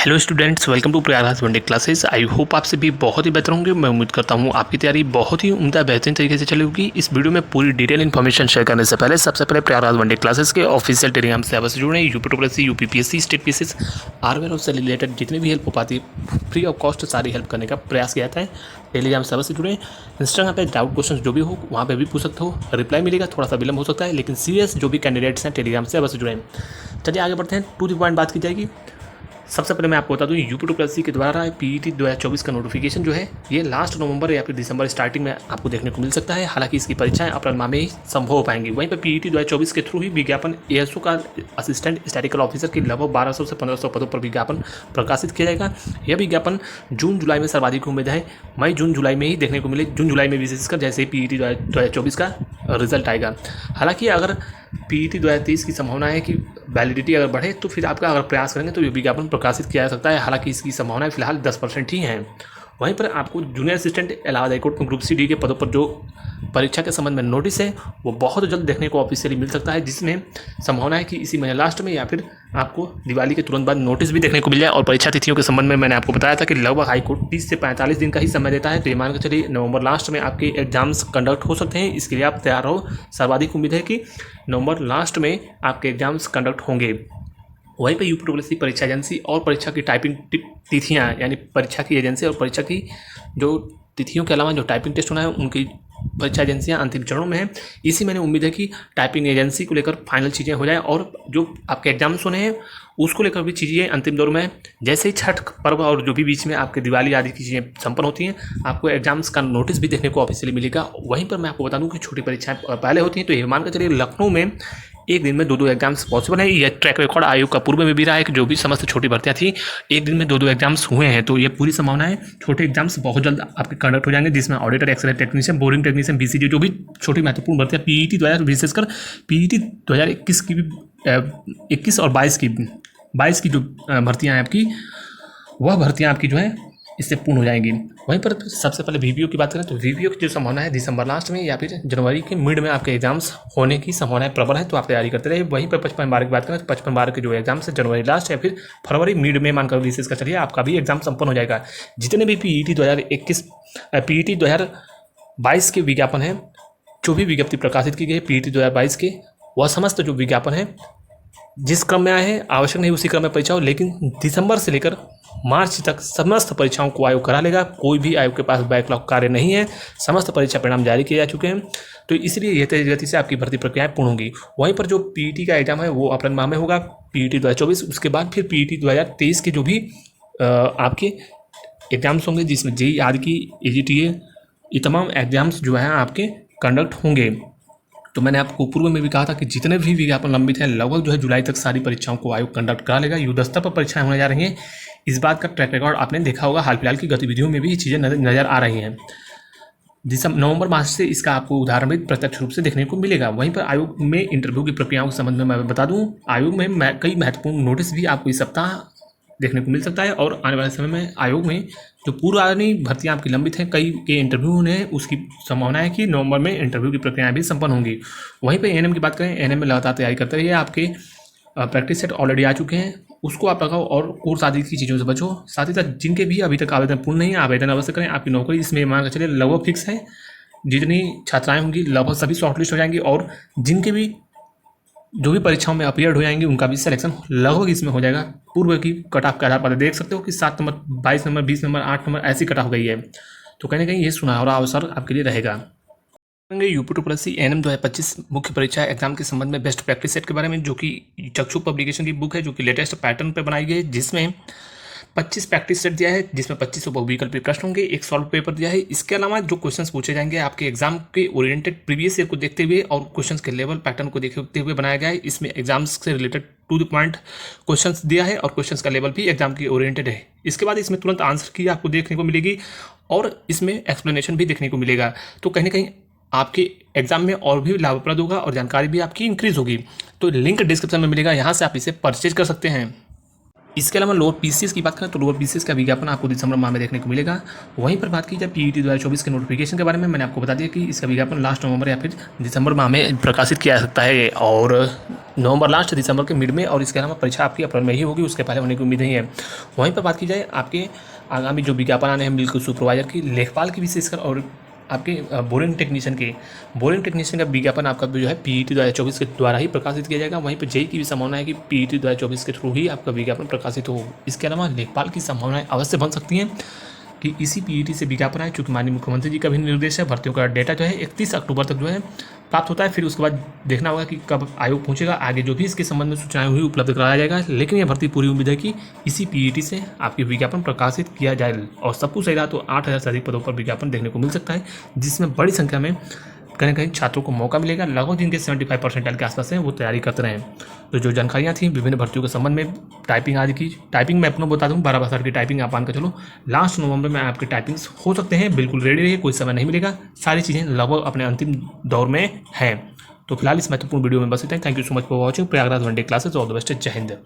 Hello students, welcome to Prayagraj one day classes. I hope आप सभी बहुत ही बेहतर होंगे। मैं उम्मीद करता हूँ आपकी तैयारी बहुत ही उम्दा बेहतरीन तरीके से चली होगी। इस वीडियो में पूरी डिटेल इन्फॉर्मेशन शेयर करने से पहले सबसे पहले प्रयागराज वनडे क्लासेस के ऑफिशियल टेलीग्राम सर्वर से जुड़े यूपीपीएससी, यूपीपीएससी, स्टेट पीसीएस, आरवेयर से रिलेटेड जितनी भी हेल्प हो पाती है फ्री ऑफ कॉस्ट सारी हेल्प करने का प्रयास किया जाता है। टेलीग्राम सर्वर से जुड़े, इंस्टाग्राम पे डाउट क्वेश्चन जो भी हो वहाँ पे भी पूछ सकते हो, रिप्लाई मिलेगा। थोड़ा सा विलम्ब हो सकता है, लेकिन सीरियस जो भी कैंडिडेट्स हैं टेलीग्राम सर्वर से जुड़े। चलिए आगे बढ़ते हैं, टू द पॉइंट बात की जाएगी। सबसे पहले मैं आपको बता दूं, यूपीपीएससी के द्वारा पीईटी 2024 का नोटिफिकेशन जो है ये लास्ट नवंबर या फिर दिसंबर स्टार्टिंग में आपको देखने को मिल सकता है। हालांकि इसकी परीक्षाएं अप्रैल माह में ही संभव हो पाएंगी। वहीं पर पीईटी 2024 के थ्रू ही विज्ञापन एएसओ का असिस्टेंट स्टैटिस्टिकल ऑफिसर की लगभग 1200 से 1500 पदों पर विज्ञापन प्रकाशित किया जाएगा। यह विज्ञापन जून जुलाई में सर्वाधिक उम्मीद है मई जून जुलाई में ही देखने को मिले। जून जुलाई में विशेषकर जैसे ही पीईटी 2024 का रिजल्ट आएगा। हालांकि अगर पीईटी 2023 की संभावना है कि वैलिडिटी अगर बढ़े तो फिर आपका अगर प्रयास करेंगे तो ये विज्ञापन प्रकाशित किया जा सकता है। हालांकि इसकी संभावना फिलहाल 10% ही है। वहीं पर आपको जूनियर असिस्टेंट इलाहाबाद हाईकोर्ट में ग्रुप सी डी के पदों पर जो परीक्षा के संबंध में नोटिस है वो बहुत जल्द देखने को ऑफिशियली मिल सकता है, जिसमें संभावना है कि इसी महीने लास्ट में या फिर आपको दिवाली के तुरंत बाद नोटिस भी देखने को मिल जाए। और परीक्षा तिथियों के संबंध में मैंने आपको बताया था कि लगभग हाईकोर्ट 30 से 45 दिन का ही समय देता है। तो ये मान के चलिए नवंबर लास्ट में आपके एग्जाम्स कंडक्ट हो सकते हैं। इसके लिए आप तैयार रहो। सर्वाधिक उम्मीद है कि नवंबर लास्ट में आपके एग्जाम्स कंडक्ट होंगे। वहीं पर यूपीपीएससी परीक्षा एजेंसी और परीक्षा की टाइपिंग तिथियाँ, यानी परीक्षा की एजेंसी और परीक्षा की जो तिथियों के अलावा जो टाइपिंग टेस्ट होना है उनकी परीक्षा एजेंसियां अंतिम चरणों में है। इसी मैंने उम्मीद है कि टाइपिंग एजेंसी को लेकर फाइनल चीज़ें हो जाएं और जो आपके एग्जाम्स होने हैं उसको लेकर भी चीज़ें अंतिम दौर में। जैसे ही छठ पर्व और जो भी बीच में आपके दिवाली आदि की चीज़ें संपन्न होती हैं, आपको एग्जाम्स का नोटिस भी देखने को ऑफिशियली मिलेगा। वहीं पर मैं आपको बता दूं कि छोटी परीक्षाएं पहले होती हैं। तो ये मानकर चलिए लखनऊ में एक दिन में 2-2 एग्जाम्स पॉसिबल है। यह ट्रैक रिकॉर्ड आयोग का पूर्व में भी रहा है कि जो भी समस्त छोटी भर्तियां थी एक दिन में 2-2 एग्जाम्स हुए हैं। तो ये पूरी संभावना है छोटे एग्जाम्स बहुत जल्द आपके कंडक्ट हो जाएंगे, जिसमें auditor, x ray technician, boring technician, BCG, जो भी छोटी महत्वपूर्ण भर्तियां पीईटी 2000 विशेषकर पीईटी 2021 की भी 21 और 22 की जो भर्तियाँ हैं आपकी, वह भर्तियाँ आपकी जो है इससे पूर्ण हो जाएंगी। वहीं पर सबसे पहले वीवीओ की बात करें तो वीवीओ की जो संभावना है दिसंबर लास्ट में या फिर जनवरी के मिड में आपके एग्जाम्स होने की संभावना प्रबल है। तो आप तैयारी करते रहिए। वहीं पर 55/12 की बात करें तो 55/12 के जो एग्जाम्स है जनवरी लास्ट या फिर फरवरी मिड में मानकर विशेष का चलिए आपका भी एग्जाम संपन्न हो जाएगा। जितने भी पीईटी 2022 के विज्ञापन हैं, जो भी विज्ञप्ति प्रकाशित की गई है पीईटी 2022 के, वह समस्त जो विज्ञापन है जिस क्रम में आए हैं आवश्यक नहीं उसी क्रम में परीक्षा हो, लेकिन दिसंबर से लेकर मार्च तक समस्त परीक्षाओं को आयोग करा लेगा। कोई भी आयोग के पास बैकलॉग कार्य नहीं है। समस्त परीक्षा परिणाम जारी किए जा चुके हैं। तो इसलिए यह तेज गति से आपकी भर्ती प्रक्रियाएं पूर्ण होंगी। वहीं पर जो पीईटी का एग्जाम है वो अप्रैल माह में होगा, पीईटी 2024। उसके बाद फिर पीईटी 2023 के जो भी आपके एग्जाम्स होंगे, जिसमें जेईई आदि की, एजीटीए, ये तमाम एग्जाम्स जो हैं आपके कंडक्ट होंगे। तो मैंने आपको पूर्व में भी कहा था कि जितने भी विज्ञापन लंबित हैं लगभग जो है जुलाई तक सारी परीक्षाओं को आयोग कंडक्ट करा लेगा। युद्धस्तर पर परीक्षाएं होने जा रही हैं। इस बात का ट्रैक रिकॉर्ड आपने देखा होगा। हाल फिलहाल की गतिविधियों में भी ये चीज़ें नज़र आ रही हैं। नवंबर मास से इसका आपको उदाहरण भी प्रत्यक्ष रूप से देखने को मिलेगा। वहीं पर आयोग में इंटरव्यू की प्रक्रियाओं के संबंध में मैं बता दूं, आयोग में कई महत्वपूर्ण नोटिस भी आपको इस सप्ताह देखने को मिल सकता है। और आने वाले समय में आयोग में जो पुरानी भर्तियां आपकी लंबित हैं, कई के इंटरव्यू होने हैं, उसकी संभावना है कि नवंबर में इंटरव्यू की प्रक्रियाएं भी संपन्न होंगी। वहीं पर एएनएम की बात करें, एएनएम में लगातार तैयारी करते रहिए। आपके प्रैक्टिस सेट ऑलरेडी आ चुके हैं, उसको आप लगाओ और कोर्स आदि की चीज़ों से बचो। साथ ही साथ जिनके भी अभी तक आवेदन पूर्ण नहीं है, आवेदन अवश्य करें। आपकी नौकरी इसमें मान कर चलिए लगभग फिक्स है। जितनी छात्राएं होंगी लगभग सभी शॉर्टलिस्ट हो जाएंगी और जिनके भी जो भी परीक्षाओं में अपीयर्ड हो जाएंगे उनका भी सिलेक्शन लगभग इसमें हो जाएगा। पूर्व की कट ऑफ के आधार पर देख सकते हो कि 7 नंबर, 22 नंबर, 20 नंबर, 8 नंबर ऐसी कट ऑफ गई है। तो कहीं ना कहीं ये सुनहरा अवसर आपके लिए रहेगा। यूपीपीएससी एएनएम 2025 मुख्य परीक्षा एग्जाम के संबंध में बेस्ट प्रैक्टिस सेट के बारे में, जो कि चक्षु पब्लिकेशन की बुक है, जो कि लेटेस्ट पैटर्न पर बनाई गई है, जिसमें 25 प्रैक्टिस सेट दिया है, जिसमें 25 बहुविकल्पीय प्रश्न होंगे, एक सॉल्व पेपर दिया है। इसके अलावा जो क्वेश्चंस पूछे जाएंगे आपके एग्जाम के ओरिएंटेड प्रीवियस ईयर को देखते हुए और क्वेश्चंस के लेवल पैटर्न को देखते हुए बनाया गया है। इसमें एग्जाम्स से related to the point questions दिया है और क्वेश्चंस का लेवल भी एग्जाम की ओरिएंटेड है। इसके बाद इसमें तुरंत आंसर की आपको देखने को मिलेगी और इसमें एक्सप्लेनेशन भी देखने को मिलेगा। तो कहीं ना कहीं आपके एग्जाम में और भी लाभप्रद होगा और जानकारी भी आपकी इंक्रीज होगी। तो लिंक डिस्क्रिप्शन में मिलेगा, यहाँ से आप इसे परचेज कर सकते हैं। इसके अलावा लोअर पीसीएस की बात करें तो लोअर पीसीएस का विज्ञापन आपको दिसंबर माह में देखने को मिलेगा। वहीं पर बात की जाए पीईटी 2024 के नोटिफिकेशन के बारे में, मैंने आपको बता दिया कि इसका विज्ञापन लास्ट नवंबर या फिर दिसंबर माह में प्रकाशित किया जा सकता है, और नवंबर लास्ट दिसंबर के मिड में, और इसके अलावा परीक्षा आपकी अप्रैल में ही होगी, उसके पहले होने की उम्मीद नहीं है। वहीं पर बात की जाए आपके आगामी जो विज्ञापन आने हैं मिल्क सुपरवाइजर की, लेखपाल की विशेषकर, और आपके बोरिंग टेक्नीशियन का विज्ञापन आपका जो है पीईटी 2024 के द्वारा ही प्रकाशित किया जाएगा। वहीं पर जेई की भी संभावना है कि पीईटी 2024 के थ्रू ही आपका विज्ञापन प्रकाशित हो। इसके अलावा लेखपाल की संभावनाएं अवश्य बन सकती हैं कि इसी पीईटी से विज्ञापन आए, चूँकि माननीय मुख्यमंत्री जी का भी निर्देश है। भर्तियों का डेटा जो है 31 अक्टूबर तक जो है प्राप्त होता है, फिर उसके बाद देखना होगा कि कब आयोग पहुंचेगा। आगे जो भी इसके संबंध में सूचनाएं हुई उपलब्ध कराया जाएगा, लेकिन यह भर्ती पूरी उम्मीद है कि इसी पीईटी से आपके विज्ञापन प्रकाशित किया जाए। और सब कुछ सही रहा तो 8000 से अधिक पदों पर विज्ञापन देखने को मिल सकता है, जिसमें बड़ी संख्या में कहीं ना कहीं छात्रों को मौका मिलेगा। लगभग जिनके 75 परसेंटाइल के आसपास हैं वो तैयारी करते रहे हैं। तो जो जानकारियाँ थी विभिन्न भर्तियों के संबंध में, टाइपिंग आदि की, टाइपिंग मैं अपना बता दूँ 12 भाषा की टाइपिंग आप मान कर चलो लास्ट नवंबर में आपके टाइपिंग्स हो सकते हैं। बिल्कुल रेडी रहिए, कोई समय नहीं मिलेगा, सारी चीज़ें लगभग अपने अंतिम दौर में हैं। तो फिलहाल इस महत्वपूर्ण वीडियो में बस इतना ही। Thank you so much for watching Prayagraj one day classes. All the best, Jai Hind.